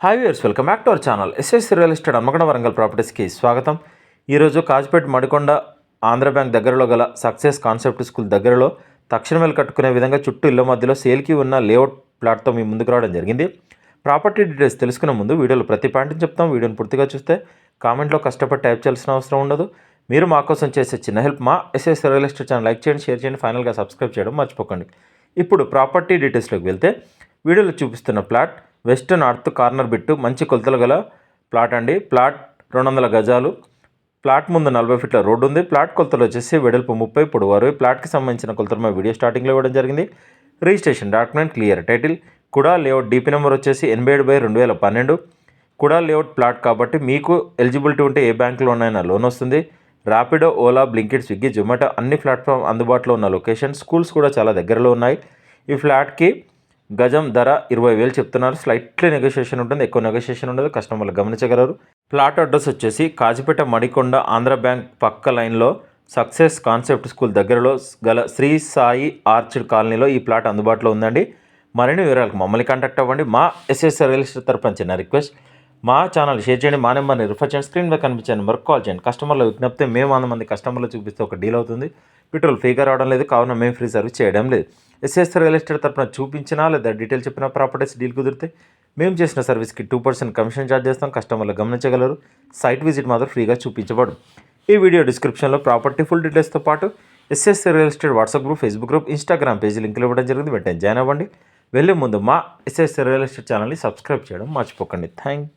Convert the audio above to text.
Hi viewers, welcome back to our channel. SS real estate Hanamkonda Warangal ప్రాపర్టీస్కి స్వాగతం. ఈరోజు Kazipet Madikonda Andhra bank దగ్గరలో గల సక్సెస్ కాన్సెప్ట్ స్కూల్ దగ్గరలో తక్షణమే కట్టుకునే విధంగా చుట్టూ ఇళ్ల మధ్యలో సేల్కి ఉన్న లేఅవుట్ ప్లాట్తో మీ ముందుకు రావడం జరిగింది. ప్రాపర్టీ డీటెయిల్స్ తెలుసుకునే ముందు వీడియోలో ప్రతి పాయింట్ని చెప్తాం. వీడియోని పూర్తిగా చూస్తే కామెంట్లో కష్టపడి టైప్ చేయాల్సిన అవసరం ఉండదు. మీరు మా కోసం చేసే చిన్న హెల్ప్ మా SS real estate channel like చేయండి, షేర్ చేయండి, ఫైనల్గా సబ్స్క్రైబ్ చేయడం మర్చిపోకండి. ఇప్పుడు ప్రాపర్టీ డీటెయిల్స్లోకి వెళ్తే వీడియోలో చూపిస్తున్న plot west north corner bit మంచి కొలతలు గల ప్లాట్ అండి. ప్లాట్ 200 గజాలు. ప్లాట్ ముందు 40 ఫీట్ల రోడ్డు ఉంది. ప్లాట్ కొలతలు వచ్చేసి వెడల్పు 30, పొడవు 60. ప్లాట్కి సంబంధించిన కొలతలు మా వీడియో స్టార్టింగ్లో ఇవ్వడం జరిగింది. Registration document clear title. కుడా లేఅవుట్ డీపీ నెంబర్ వచ్చేసి 87/2012. కుడా లేఅవుట్ ప్లాట్ కాబట్టి మీకు ఎలిజిబిలిటీ ఉంటే ఏ బ్యాంకులోనైనా లోన్ వస్తుంది. ర్యాపిడో, ఓలా, బ్లింకిట్, స్విగ్గీ, జొమాటో అన్ని ప్లాట్ఫామ్ అందుబాటులో ఉన్న లొకేషన్. స్కూల్స్ కూడా చాలా దగ్గరలో ఉన్నాయి. ఈ ఫ్లాట్కి గజం ధర 20,000 చెప్తున్నారు. స్లైట్లీ నెగోషియేషన్ ఉంటుంది, ఎక్కువ నెగోషియేషన్ ఉండదు. కస్టమర్లు గమనించగలరు. ప్లాట్ అడ్రస్ వచ్చేసి కాజిపేట మడికొండ ఆంధ్ర బ్యాంక్ పక్క లైన్లో సక్సెస్ కాన్సెప్ట్ స్కూల్ దగ్గరలో గల శ్రీ సాయి ఆర్చిడ్ కాలనీలో ఈ ప్లాట్ అందుబాటులో ఉందండి. మరిన్ని వివరాలకు మమ్మల్ని కాంటాక్ట్ అవ్వండి. మా ఎస్ఎస్ రియల్ ఎస్టేట్ తరపున చిన్న రిక్వెస్ట్, మా ఛానల్ షేర్ చేయండి, మా నెంబర్ని రిఫర్ చేయండి, స్క్రీన్ మీద కనిపించే నెంబర్కి కాల్ చేయండి. కస్టమర్ల విజ్ఞప్తి, మేము 100 మంది కస్టమర్లు చూపిస్తే ఒక డీల్ అవుతుంది. పెట్రోల్ ఫ్రీగా రావడం లేదు, కావున మేము ఫ్రీ సర్వీస్ చేయడం లేదు. ఎస్ఎస్ రియల్ ఎస్టేట్ తరపున చూపించినా లేదా డీటెయిల్ చెప్పిన ప్రాపర్టీస్ డీల్ కుదిరితే మేము చేసిన సర్వీస్కి 2% కమిషన్ ఛార్జ్ చేస్తాం. కస్టమర్లు గమనించగలరు. సైట్ విజిట్ మాత్రం ఫ్రీగా చూపించబడు. ఈ వీడియో డిస్క్రిప్షన్లో ప్రాపర్టీ ఫుల్ డీటెయిల్స్తో పాటు SS real estate WhatsApp group, Facebook group, Instagram page లింకులు ఇవ్వడం జరిగింది. వెంటనే జాయిన్ అవ్వండి. వెళ్ళే ముందు మా ఎస్ఎస్ రియల్ ఎస్టేట్ ఛానల్ని సబ్స్క్రైబ్ చేయడం మర్చిపోకండి. థ్యాంక్